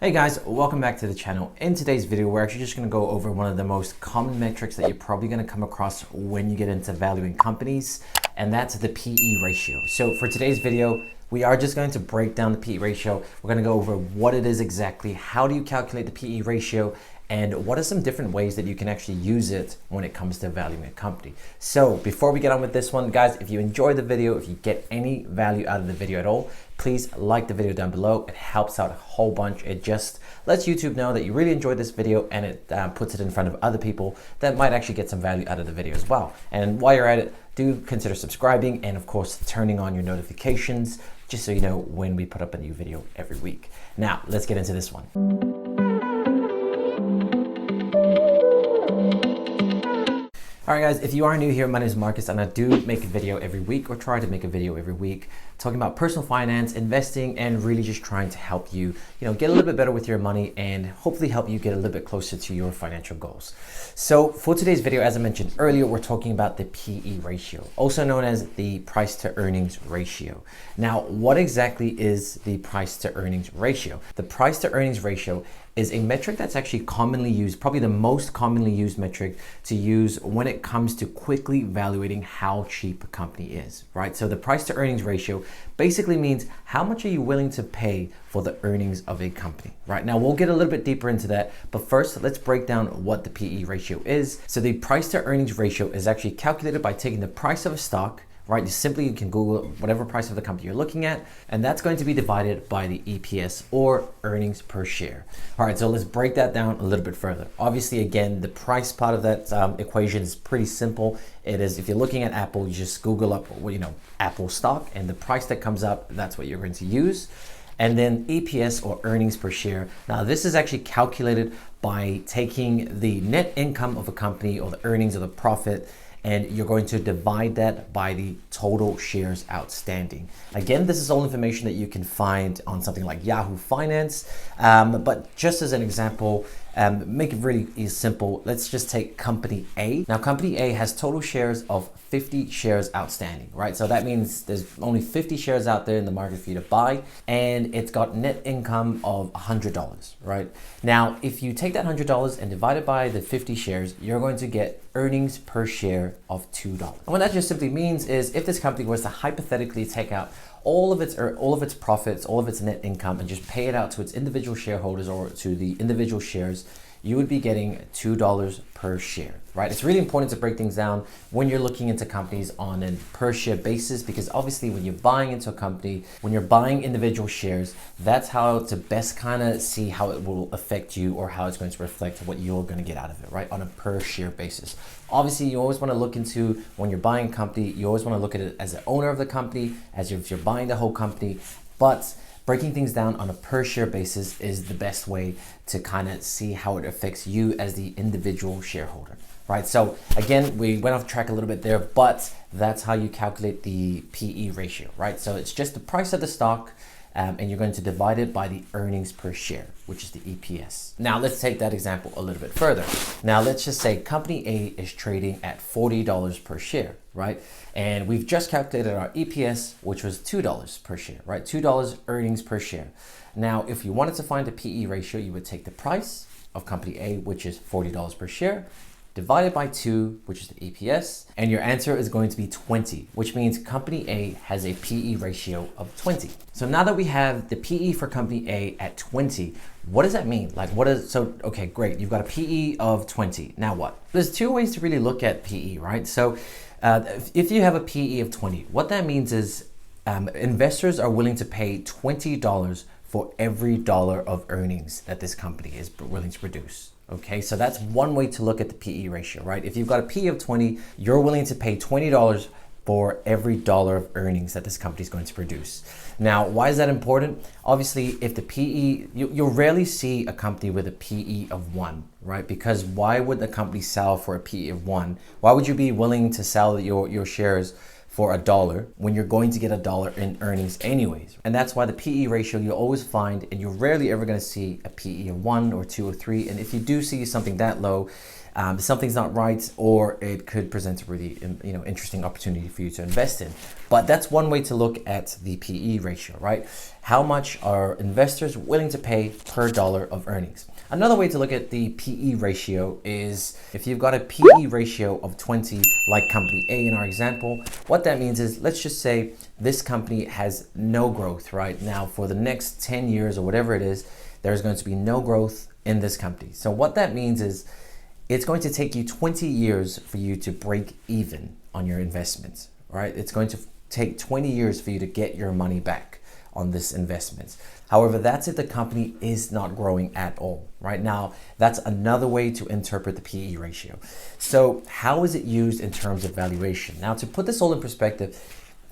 Hey guys, welcome back to the channel. In today's video, we're actually just going to go over one of the most common metrics that you're probably going to come across when you get into valuing companies, and that's the PE ratio. So for today's video, we are just going to break down the PE ratio. We're going to go over what it is exactly, how do you calculate the PE ratio, and what are some different ways that you can actually use it when it comes to valuing a company. So before we get on with this one, guys, if you enjoy the video, if you get any value out of the video at all, please like the video down below. It helps out a whole bunch. It just lets YouTube know that you really enjoyed this video, and it puts it in front of other people that might actually get some value out of the video as well. And while you're at it, do consider subscribing and of course turning on your notifications just so you know when we put up a new video every week. Now let's get into this one. All right guys, if you are new here, my name is Marcus and I do make a video every week, or try to make a video every week, talking about personal finance, investing, and really just trying to help you, get a little bit better with your money and hopefully help you get a little bit closer to your financial goals. So for today's video, as I mentioned earlier, we're talking about the PE ratio, also known as the price to earnings ratio. Now, what exactly is the price to earnings ratio? The price to earnings ratio is a metric that's actually commonly used, probably the most commonly used metric to use when it comes to quickly evaluating how cheap a company is, right? So the price to earnings ratio basically means how much are you willing to pay for the earnings of a company, right? Now we'll get a little bit deeper into that, but first let's break down what the PE ratio is. So the price to earnings ratio is actually calculated by taking the price of a stock, right? You can Google whatever price of the company you're looking at, and that's going to be divided by the EPS, or earnings per share. All right, so let's break that down a little bit further. Obviously, again, the price part of that equation is pretty simple. It is, if you're looking at Apple, you just Google up, Apple stock, and the price that comes up, that's what you're going to use. And then EPS, or earnings per share. Now, this is actually calculated by taking the net income of a company, or the earnings or the profit, and you're going to divide that by the total shares outstanding. Again, this is all information that you can find on something like Yahoo Finance, but just as an example, make it really simple. Let's just take company A. Now, company A has total shares of 50 shares outstanding, right? So that means there's only 50 shares out there in the market for you to buy, and it's got net income of $100, right? Now, if you take that $100 and divide it by the 50 shares, you're going to get earnings per share of $2. And what that just simply means is, if this company was to hypothetically take out all of its profits, all of its net income, and just pay it out to its individual shareholders or to the individual shares, you would be getting $2 per share, right? It's really important to break things down when you're looking into companies on a per share basis, because obviously when you're buying into a company, when you're buying individual shares, that's how to best kind of see how it will affect you, or how it's going to reflect what you're going to get out of it, right? On a per share basis. Obviously, you always want to look into, when you're buying a company, you always want to look at it as the owner of the company, as if you're buying the whole company, but breaking things down on a per share basis is the best way to kind of see how it affects you as the individual shareholder, right? So again, we went off track a little bit there, but that's how you calculate the PE ratio, right? So it's just the price of the stock, and you're going to divide it by the earnings per share, which is the EPS. Now let's take that example a little bit further. Now let's just say company A is trading at $40 per share, right? And we've just calculated our EPS, which was $2 per share, right? $2 earnings per share. Now, if you wanted to find a PE ratio, you would take the price of company A, which is $40 per share, divided by 2, which is the EPS, and your answer is going to be 20, which means company A has a PE ratio of 20. So now that we have the PE for company A at 20, what does that mean? Okay, great, you've got a PE of 20, now what? There's two ways to really look at PE, right? So if you have a PE of 20, what that means is investors are willing to pay $20 for every dollar of earnings that this company is willing to produce. Okay, so that's one way to look at the PE ratio, right? If you've got a PE of 20, you're willing to pay $20 for every dollar of earnings that this company is going to produce. Now, why is that important? Obviously, if the PE, you'll rarely see a company with a PE of 1, right? Because why would the company sell for a PE of 1? Why would you be willing to sell your shares for $1 when you're going to get $1 in earnings anyways. And that's why the PE ratio you'll always find, and you're rarely ever going to see a PE of 1 or 2 or 3. And if you do see something that low, something's not right, or it could present a really interesting opportunity for you to invest in. But that's one way to look at the PE ratio, right? How much are investors willing to pay per dollar of earnings? Another way to look at the PE ratio is if you've got a PE ratio of 20, like company A in our example, what that means is, let's just say this company has no growth right now for the next 10 years or whatever it is, there's going to be no growth in this company. So what that means is it's going to take you 20 years for you to break even on your investments, right? It's going to take 20 years for you to get your money back on this investment. However, that's if the company is not growing at all. Right now, that's another way to interpret the PE ratio. So how is it used in terms of valuation? Now, to put this all in perspective,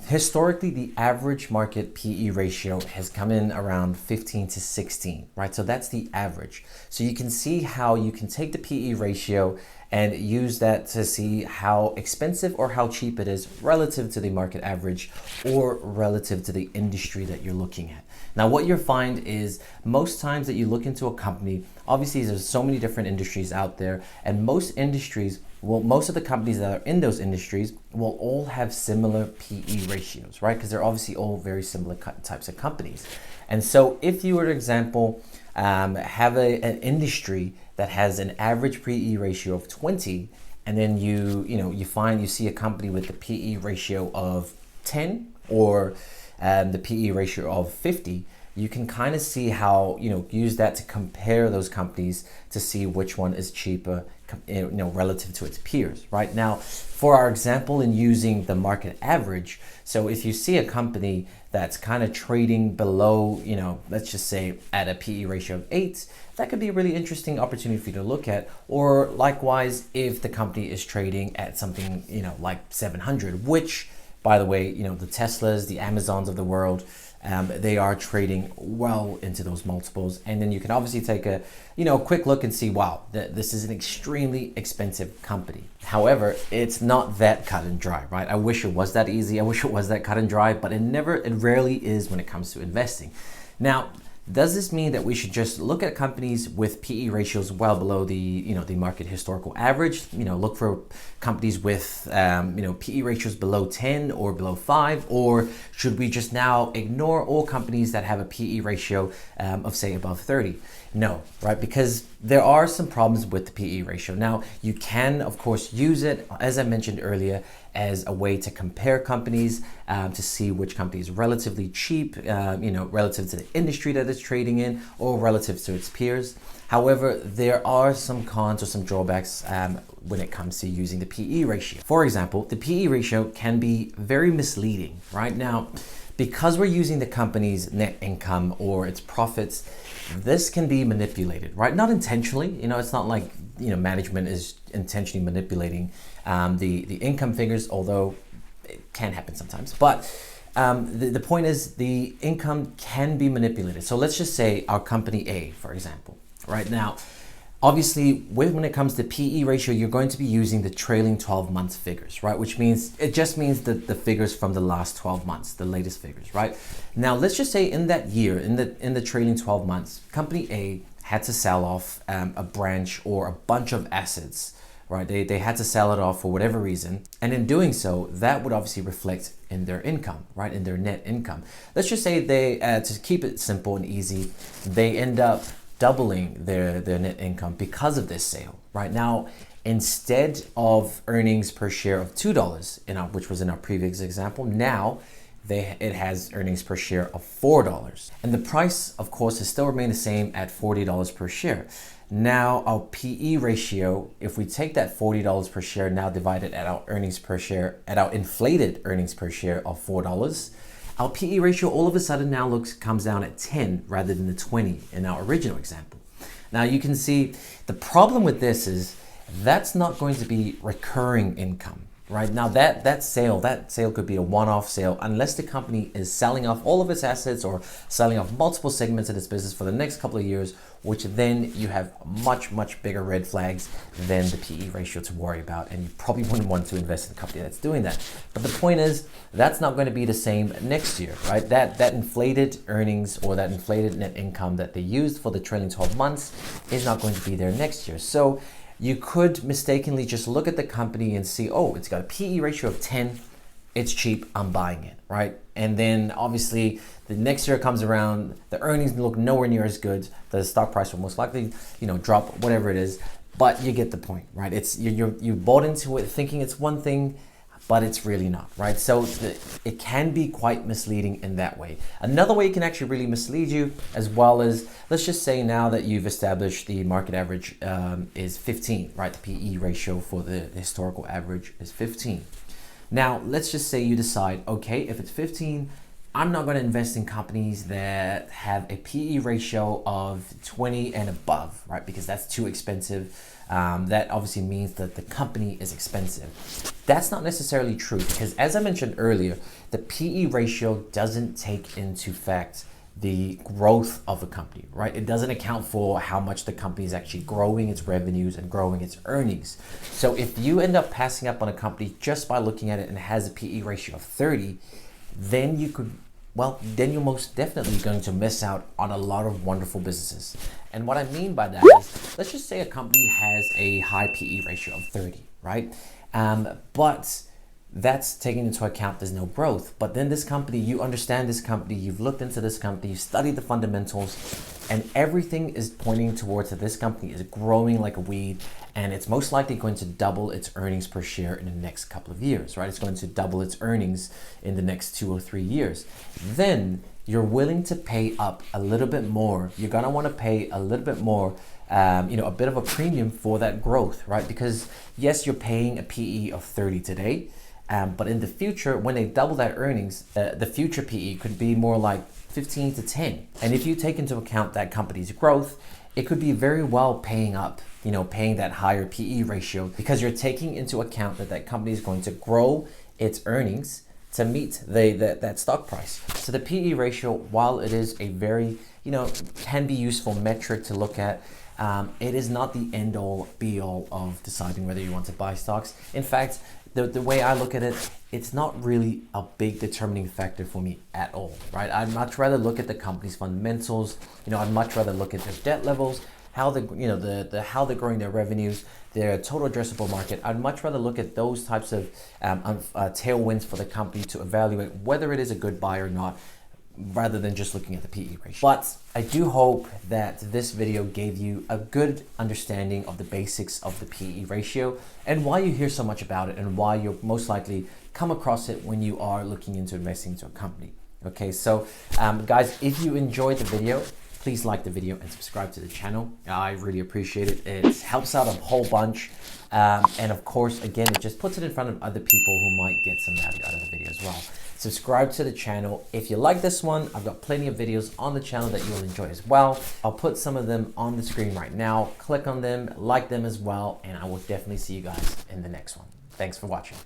historically, the average market PE ratio has come in around 15 to 16, right? So that's the average. So you can see how you can take the PE ratio and use that to see how expensive or how cheap it is relative to the market average or relative to the industry that you're looking at. Now, what you'll find is most times that you look into a company, obviously there's so many different industries out there, and most industries, well, most of the companies that are in those industries will all have similar PE ratios, right? Because they're obviously all very similar types of companies. And so if you were, for example, have an industry that has an average PE ratio of 20, and then you see a company with a PE ratio of 10 or the PE ratio of 50, you can kind of see how, use that to compare those companies to see which one is cheaper, relative to its peers. Right now, for our example, in using the market average, so if you see a company that's kind of trading below, let's just say at a PE ratio of 8, that could be a really interesting opportunity for you to look at. Or likewise, if the company is trading at something, like 700, which, by the way, the Teslas, the Amazons of the world, they are trading well into those multiples. And then you can obviously take a quick look and see, wow, this is an extremely expensive company. However, it's not that cut and dry, right? I wish it was that easy. I wish it was that cut and dry, but it rarely is when it comes to investing. Now, does this mean that we should just look at companies with PE ratios well below the the market historical average? Look for companies with PE ratios below 10 or below 5, or should we just now ignore all companies that have a PE ratio of say above 30? No, right? Because there are some problems with the PE ratio. Now, you can of course use it, as I mentioned earlier, as a way to compare companies to see which company is relatively cheap, relative to the industry that it's trading in or relative to its peers. However, there are some cons or some drawbacks when it comes to using the PE ratio. For example, the PE ratio can be very misleading. Right now, because we're using the company's net income or its profits, this can be manipulated, right? Not intentionally, it's not like, management is intentionally manipulating the income figures, although it can happen sometimes. But the point is the income can be manipulated. So let's just say our company A, for example, right now, obviously when it comes to PE ratio, you're going to be using the trailing 12 months figures, right? Which means, it just means that the figures from the last 12 months, the latest figures, right? Now, let's just say in that year, in the trailing 12 months, company A had to sell off a branch or a bunch of assets, right? They had to sell it off for whatever reason. And in doing so, that would obviously reflect in their income, right? In their net income. Let's just say they, to keep it simple and easy, they end up doubling their net income because of this sale. Right now, instead of earnings per share of $2, which was in our previous example, now it has earnings per share of $4. And the price, of course, has still remained the same at $40 per share. Now, our PE ratio, if we take that $40 per share, now divided at our earnings per share, at our inflated earnings per share of $4, our PE ratio all of a sudden now comes down at 10 rather than the 20 in our original example. Now you can see the problem with this is that's not going to be recurring income, right? Now that sale could be a one-off sale unless the company is selling off all of its assets or selling off multiple segments of its business for the next couple of years, which then you have much bigger red flags than the PE ratio to worry about, and you probably wouldn't want to invest in a company that's doing that. But the point is, that's not going to be the same next year, right? That inflated earnings or that inflated net income that they used for the trailing 12 months is not going to be there next year. So you could mistakenly just look at the company and see, oh, it's got a PE ratio of 10, it's cheap, I'm buying it, right? And then obviously the next year comes around, the earnings look nowhere near as good, the stock price will most likely, drop, whatever it is, but you get the point, right? It's you bought into it thinking it's one thing, but it's really not, right? So it can be quite misleading in that way. Another way it can actually really mislead you as well is, let's just say now that you've established the market average is 15, right? The PE ratio for the historical average is 15. Now, let's just say you decide, okay, if it's 15, I'm not going to invest in companies that have a PE ratio of 20 and above, right? Because that's too expensive. That obviously means that the company is expensive. That's not necessarily true because, as I mentioned earlier, the PE ratio doesn't take into fact the growth of a company, right? It doesn't account for how much the company is actually growing its revenues and growing its earnings. So if you end up passing up on a company just by looking at it and it has a PE ratio of 30, then you're most definitely going to miss out on a lot of wonderful businesses. And what I mean by that is, let's just say a company has a high PE ratio of 30, right? But that's taking into account there's no growth. But then this company, you understand this company, you've looked into this company, you've studied the fundamentals, and everything is pointing towards that this company is growing like a weed, and it's most likely going to double its earnings per share in the next couple of years, right? It's going to double its earnings in the next 2 or 3 years. Then you're willing to pay up a little bit more. You're gonna want to pay a little bit more, a bit of a premium for that growth, right? Because yes, you're paying a PE of 30 today, but in the future, when they double that earnings, the future PE could be more like 15 to 10. And if you take into account that company's growth, it could be very well paying up, paying that higher PE ratio, because you're taking into account that that company is going to grow its earnings to meet that stock price. So the PE ratio, while it is a very, can be useful metric to look at, it is not the end all be all of deciding whether you want to buy stocks. In fact, the way I look at it, it's not really a big determining factor for me at all, right? I'd much rather look at the company's fundamentals. I'd much rather look at their debt levels, how how they're growing their revenues, their total addressable market. I'd much rather look at those types of tailwinds for the company to evaluate whether it is a good buy or not, rather than just looking at the PE ratio. But I do hope that this video gave you a good understanding of the basics of the PE ratio and why you hear so much about it and why you'll most likely come across it when you are looking into investing into a company. Okay, so guys, if you enjoyed the video, please like the video and subscribe to the channel. I really appreciate it. It helps out a whole bunch. And of course, again, it just puts it in front of other people who might get some value out of the video as well. Subscribe to the channel. If you like this one, I've got plenty of videos on the channel that you'll enjoy as well. I'll put some of them on the screen right now. Click on them, like them as well, and I will definitely see you guys in the next one. Thanks for watching.